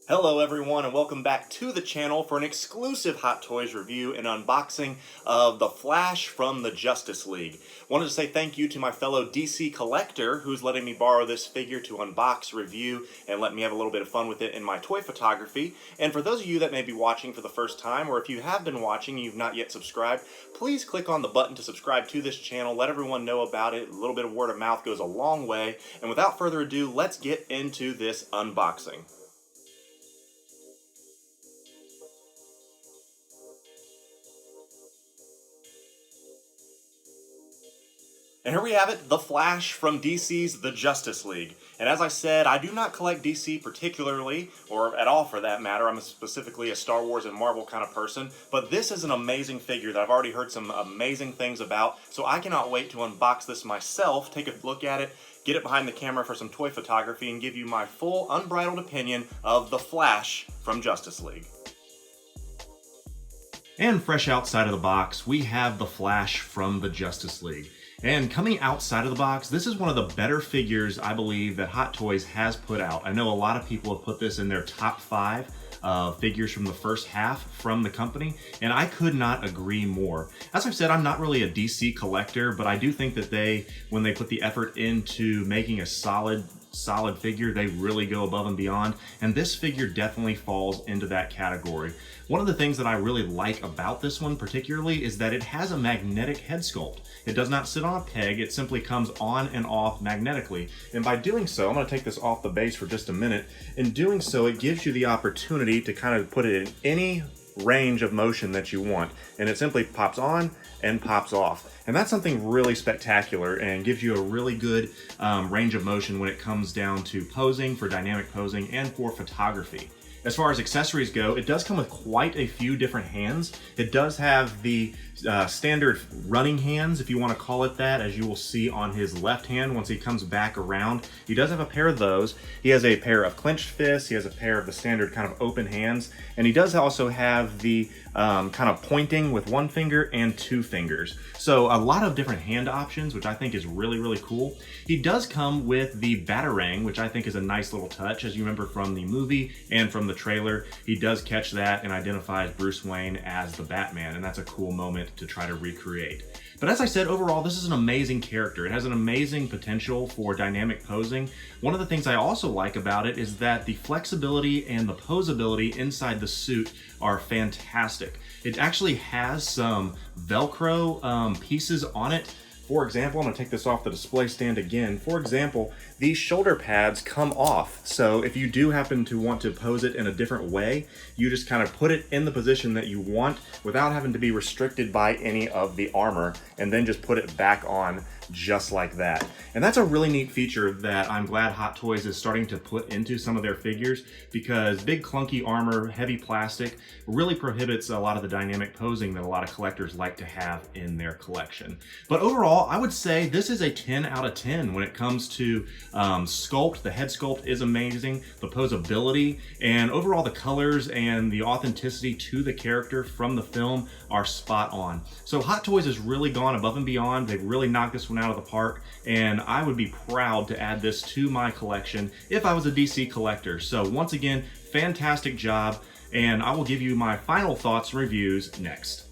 Hello everyone and welcome back to the channel for an exclusive Hot Toys review and unboxing of The Flash from the Justice League. Wanted to say thank you to my fellow DC collector who's letting me borrow this figure to unbox, review, and let me have a little bit of fun with it in my toy photography. And for those of you that may be watching for the first time, or if you have been watching and you've not yet subscribed, please click on the button to subscribe to this channel. Let everyone know about it. A little bit of word of mouth goes a long way. And without further ado, let's get into this unboxing. And here we have it, The Flash from DC's The Justice League. And as I said, I do not collect DC particularly, or at all for that matter. I'm specifically a Star Wars and Marvel kind of person. But this is an amazing figure that I've already heard some amazing things about. So I cannot wait to unbox this myself, take a look at it, get it behind the camera for some toy photography, and give you my full, unbridled opinion of The Flash from Justice League. And fresh outside of the box, we have The Flash from the Justice League. And coming outside of the box, this is one of the better figures I believe that Hot Toys has put out. I know a lot of people have put this in their top 5 figures from the first half from the company, and I could not agree more. As I've said, I'm not really a DC collector, but I do think that when they put the effort into making a solid figure, they really go above and beyond, and this figure definitely falls into that category. One of the things that I really like about this one particularly is that it has a magnetic head sculpt. It does not sit on a peg, it simply comes on and off magnetically. And by doing so, I'm going to take this off the base for just a minute. In doing so, it gives you the opportunity to kind of put it in any range of motion that you want, and it simply pops on and pops off. And that's something really spectacular and gives you a really good range of motion when it comes down to posing, for dynamic posing, and for photography. As far as accessories go, it does come with quite a few different hands. It does have the standard running hands, if you want to call it that, as you will see on his left hand once he comes back around. He does have a pair of those. He has a pair of clenched fists. He has a pair of the standard kind of open hands. And he does also have the kind of pointing with one finger and 2 fingers. So a lot of different hand options, which I think is really, really cool. He does come with the Batarang, which I think is a nice little touch. As you remember from the movie and from the trailer, he does catch that and identifies Bruce Wayne as the Batman, and that's a cool moment to try to recreate. But as I said, overall, this is an amazing character. It has an amazing potential for dynamic posing. One of the things I also like about it is that the flexibility and the posability inside the suit are fantastic. It actually has some Velcro pieces on it. For example, I'm going to take this off the display stand again. For example, these shoulder pads come off. So if you do happen to want to pose it in a different way, you just kind of put it in the position that you want without having to be restricted by any of the armor, and then just put it back on just like that. And that's a really neat feature that I'm glad Hot Toys is starting to put into some of their figures, because big clunky armor, heavy plastic, really prohibits a lot of the dynamic posing that a lot of collectors like to have in their collection. But overall, I would say this is a 10 out of 10 when it comes to sculpt. The head sculpt is amazing, the posability, and overall the colors and the authenticity to the character from the film are spot on. So Hot Toys has really gone above and beyond. They've really knocked this one out of the park, and I would be proud to add this to my collection if I was a DC collector. So once again, fantastic job, and I will give you my final thoughts and reviews next.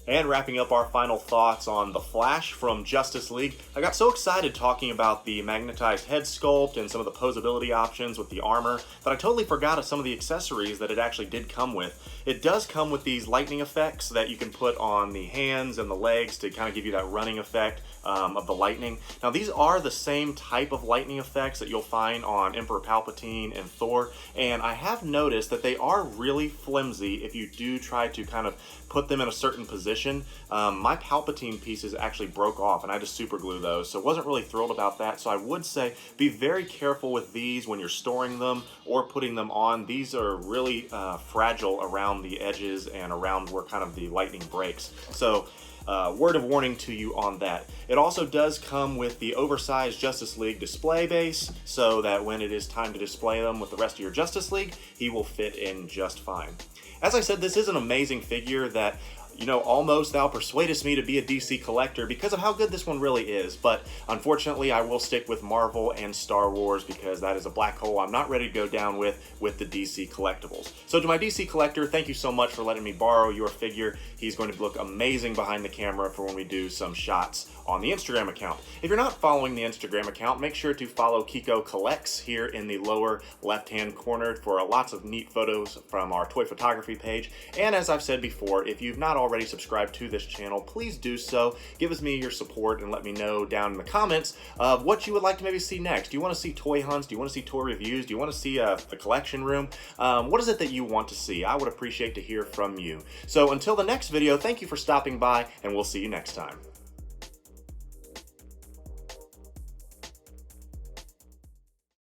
And wrapping up our final thoughts on The Flash from Justice League, I got so excited talking about the magnetized head sculpt and some of the posability options with the armor that I totally forgot of some of the accessories that it actually did come with. It does come with these lightning effects that you can put on the hands and the legs to kind of give you that running effect of the lightning. Now these are the same type of lightning effects that you'll find on Emperor Palpatine and Thor, and I have noticed that they are really flimsy if you do try to kind of put them in a certain position. My Palpatine pieces actually broke off and I had to super glue those, so wasn't really thrilled about that. So I would say be very careful with these when you're storing them or putting them on. These are really fragile around the edges and around where kind of the lightning breaks. So word of warning to you on that. It also does come with the oversized Justice League display base, so that when it is time to display them with the rest of your Justice League, he will fit in just fine. As I said, this is an amazing figure that, you know, almost thou persuadest me to be a DC collector because of how good this one really is. But unfortunately, I will stick with Marvel and Star Wars because that is a black hole I'm not ready to go down with the DC collectibles. So to my DC collector, thank you so much for letting me borrow your figure. He's going to look amazing behind the camera for when we do some shots on the Instagram account. If you're not following the Instagram account, make sure to follow Kiko Collects here in the lower left-hand corner for lots of neat photos from our toy photography page. And as I've said before, if you've not already subscribed to this channel, please do so. Give us your support and let me know down in the comments of what you would like to maybe see next. Do you want to see toy hunts? Do you want to see toy reviews? Do you want to see the collection room? What is it that you want to see? I would appreciate to hear from you. So until the next video, thank you for stopping by, and we'll see you next time.